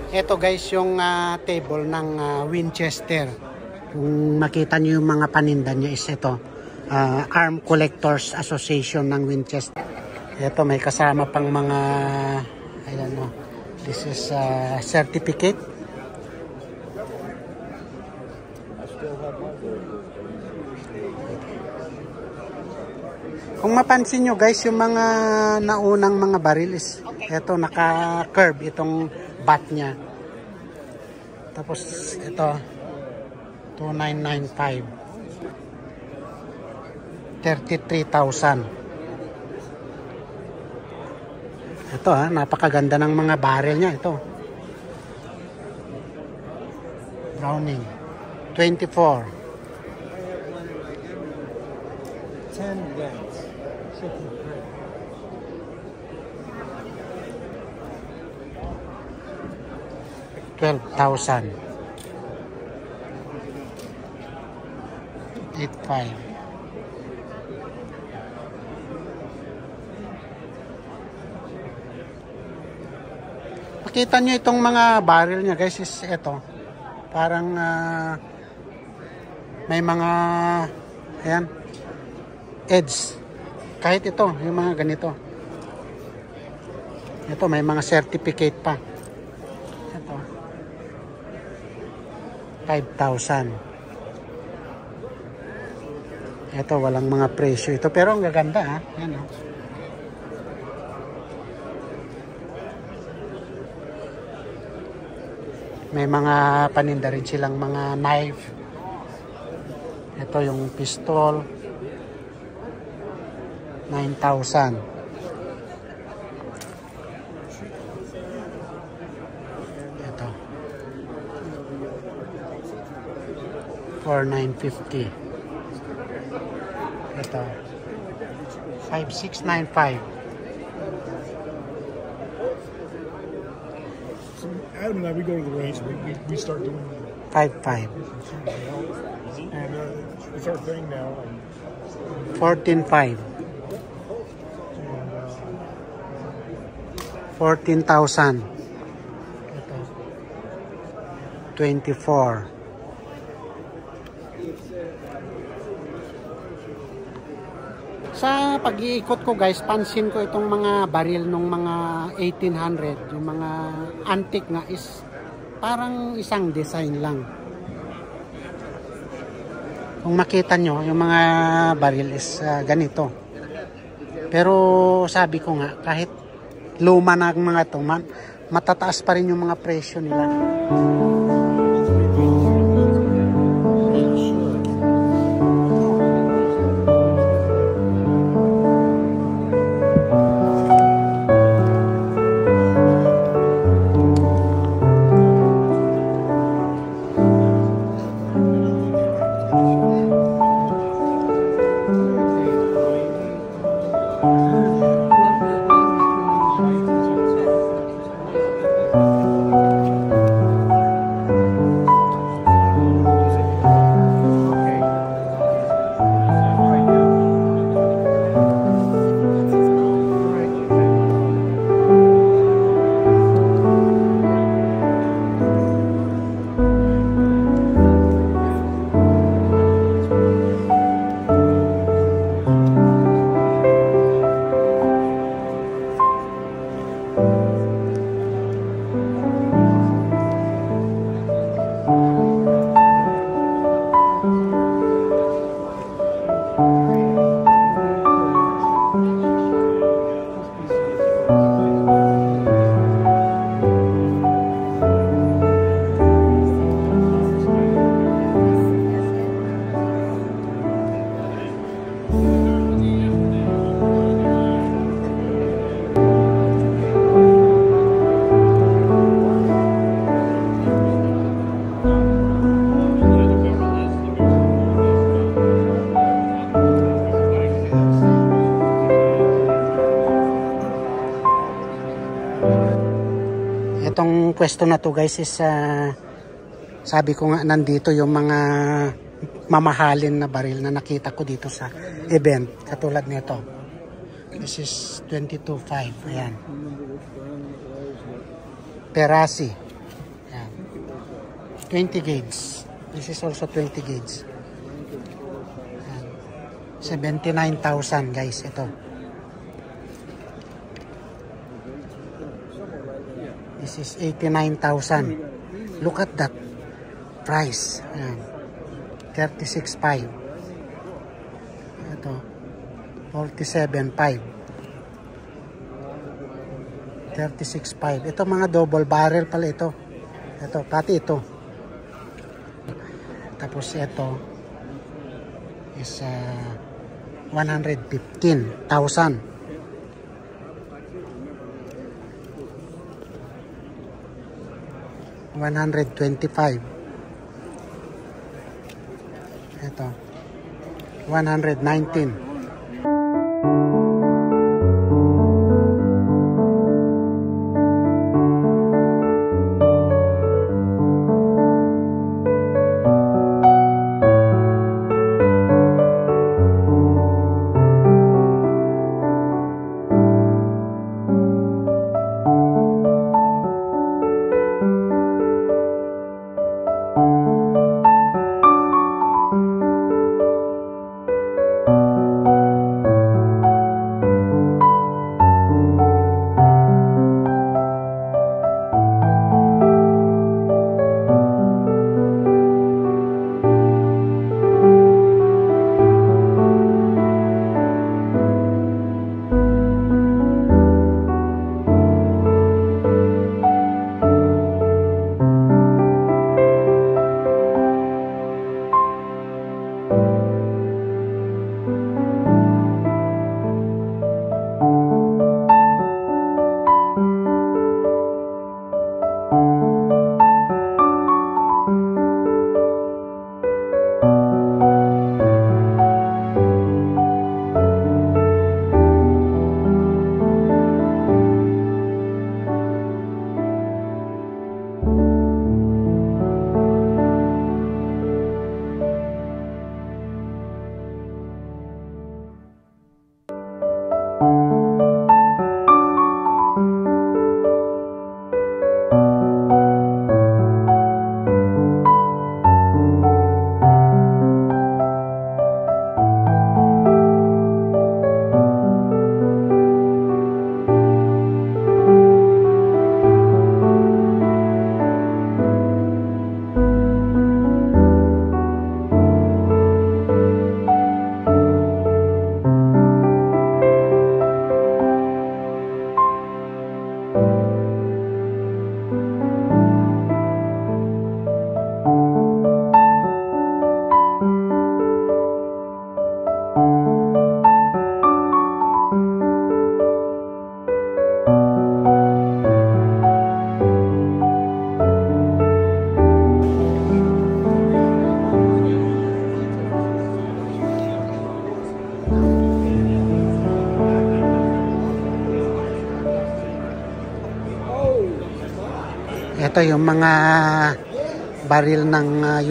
Ito guys yung table ng Winchester. Kung makita nyo yung mga paninda niya is ito. Arm Collectors Association ng Winchester. Ito may kasama pang mga ayan o. This is certificate. Kung mapansin nyo guys, yung mga naunang mga baril is ito naka-curve itong bat niya. Tapos ito 2995 33,000. Ito napakaganda ng mga baril niya ito. Browning 24 10 guns. 12,000 85. Makita nyo itong mga barrel niya guys is ito parang may mga ayan edge kahit ito yung mga ganito ito may mga certificate pa ito 5,000 ito walang mga presyo ito pero ang gaganda yan may mga paninda rin silang mga knife ito yung pistol 9,000 ito 4,950 ito 5,695 Adam and I, we go to the range. We start doing 5,500 and it's our thing now. 14,500 14,000 ito 24 sa pag-iikot ko guys pansin ko itong mga baril nung mga 1800 yung mga antique nga is parang isang design lang kung makita nyo yung mga baril is ganito pero sabi ko nga kahit luma na ang mga ito matataas pa rin yung mga presyo nila. Itong pwesto na to guys is sabi ko nga nandito yung mga mamahalin na baril na nakita ko dito sa event katulad nito. This is 22.5 ayan. Perasi 20 gauge. This is also 20 gauge. 79,000 guys ito. This is 89,000. Look at that price. Ayan. 36,500. Ito 47,500. 36,500. Ito mga double barrel pala ito. Ito, pati ito. Tapos ito is 115,000. $125. Ito 119. Ito yung mga baril ng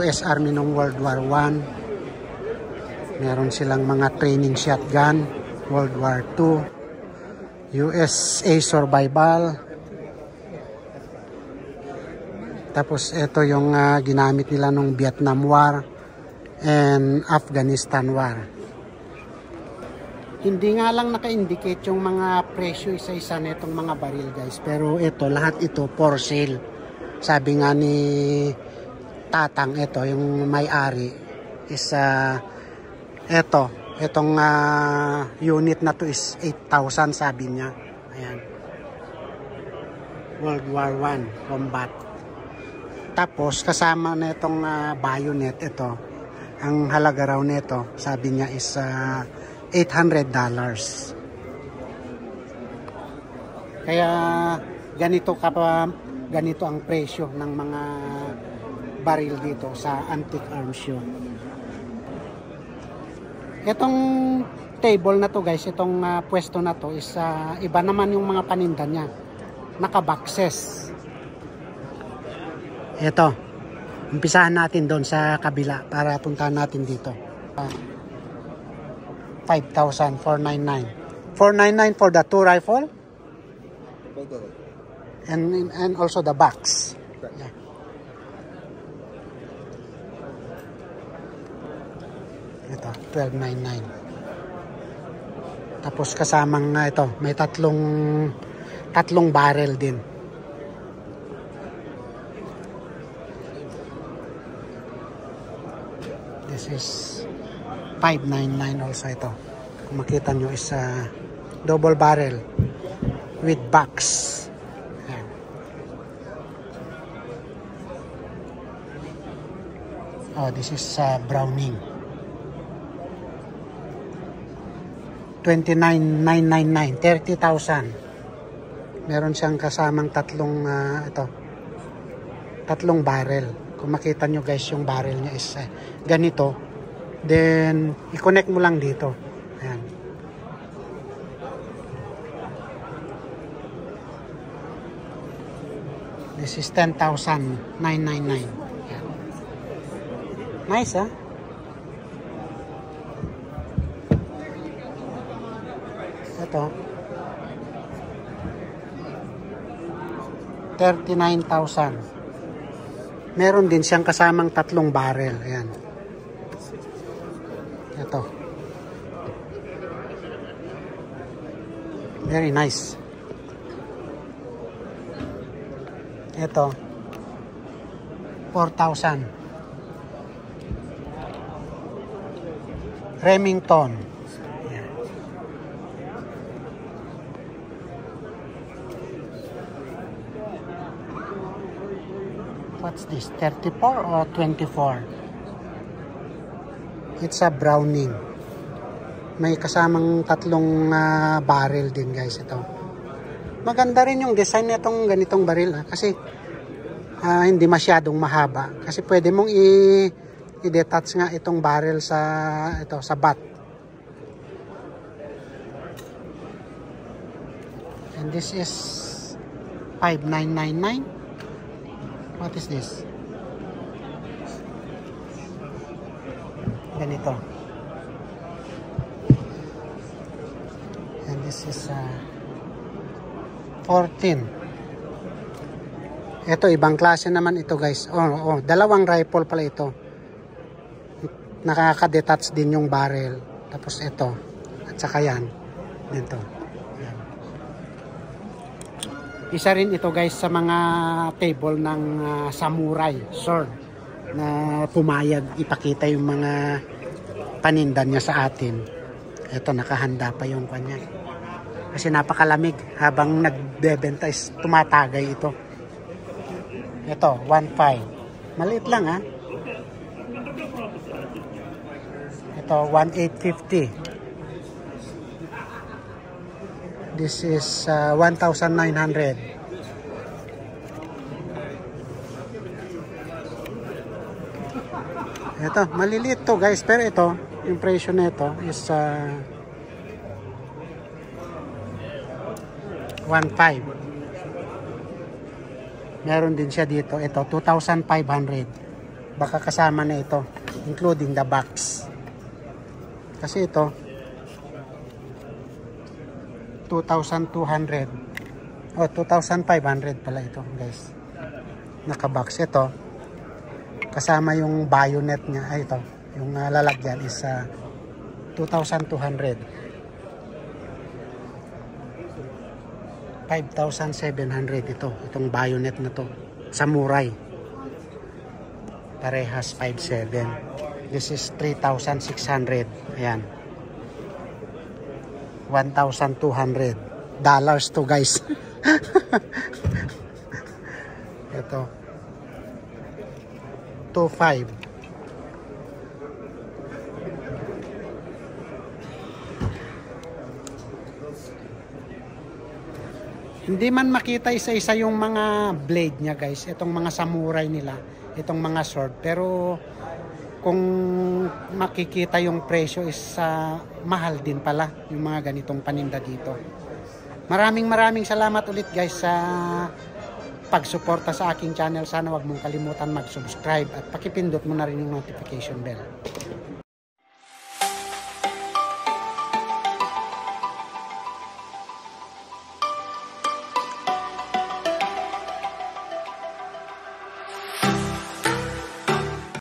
US Army noong World War I. Meron silang mga training shotgun, World War II, USA Survival. Tapos ito yung ginamit nila nung Vietnam War and Afghanistan War. Hindi nga lang naka-indicate yung mga presyo isa-isa nitong mga baril guys. Pero ito, lahat ito for sale. Sabi nga ni Tatang, ito yung may-ari is itong unit na to is 8,000 sabi niya. Ayan. World War I combat. Tapos kasama na itong bayonet ito. Ang halaga raw nito sabi niya is $800. Kaya ganito ang presyo ng mga baril dito sa Antique Arms Show. Itong table na to guys, itong pwesto na to is iba naman yung mga paninda niya. Naka-boxes. Ito. Umpisahan natin doon sa kabila para puntahan natin dito. 5,000, 499. 499 for the 2 rifle? And also the box. Yeah. Ito, 1299. Tapos kasamang ito, may tatlong barrel din. This is 599 also ito. Kung makita nyo is double barrel with box. Ayan. Oh, this is Browning. 29,999, 30,000. Meron siyang kasamang tatlong barrel. Kung makita nyo guys, yung barrel niya is ganito. Then i-connect mo lang dito. Ayan. This is 10,999. Ayan. Nice, ha? Ito 39,000. Meron din siyang kasamang tatlong barrel. Ayan. Ito. Very nice. Ito 4,000. Remington. Ayan. What's this? 34 or 24? It's a Browning. May kasamang tatlong barrel din guys ito. Maganda rin yung design nitong ganitong baril kasi hindi masyadong mahaba. Kasi pwede mong i-detach nga itong barrel sa bat. And this is 5,999. What is this? Ganito. And this is 14. Ito ibang klase naman ito guys. Dalawang rifle pala ito. Nakaka-detach din yung barrel. Tapos ito. At saka yan. Dito. Yan. Isa rin ito guys sa mga table ng samurai sword na pumayag ipakita yung mga paninda niya sa atin. Ito nakahanda pa yung kanya. Kasi napakalamig habang nagbebenta is tumatagay ito. Ito 1.5. Maliit lang ha. Ito 1,850. This is 1,900. Ito, maliliit to guys. Pero ito, yung presyo nito is 1,500. Meron din siya dito. Ito, 2,500. Baka kasama na ito, including the box. Kasi ito, 2,200. 2,500 pala ito guys. Nakabox ito. Kasama yung bayonet niya. Ito. Yung lalagyan is 2,200. 5,700 ito. Itong bayonet na to. Samurai. Parehas 5,700. This is 3,600. Ayan. $1,200 to guys. Ito 2,500. Hindi man makita isa-isa yung mga blade niya guys, itong mga samurai nila, itong mga sword, pero kung makikita yung presyo is mahal din pala yung mga ganitong paninda dito. Maraming salamat ulit guys sa pagsuporta sa aking channel. Sana wag mong kalimutan mag-subscribe at pakipindot mo na rin yung notification bell.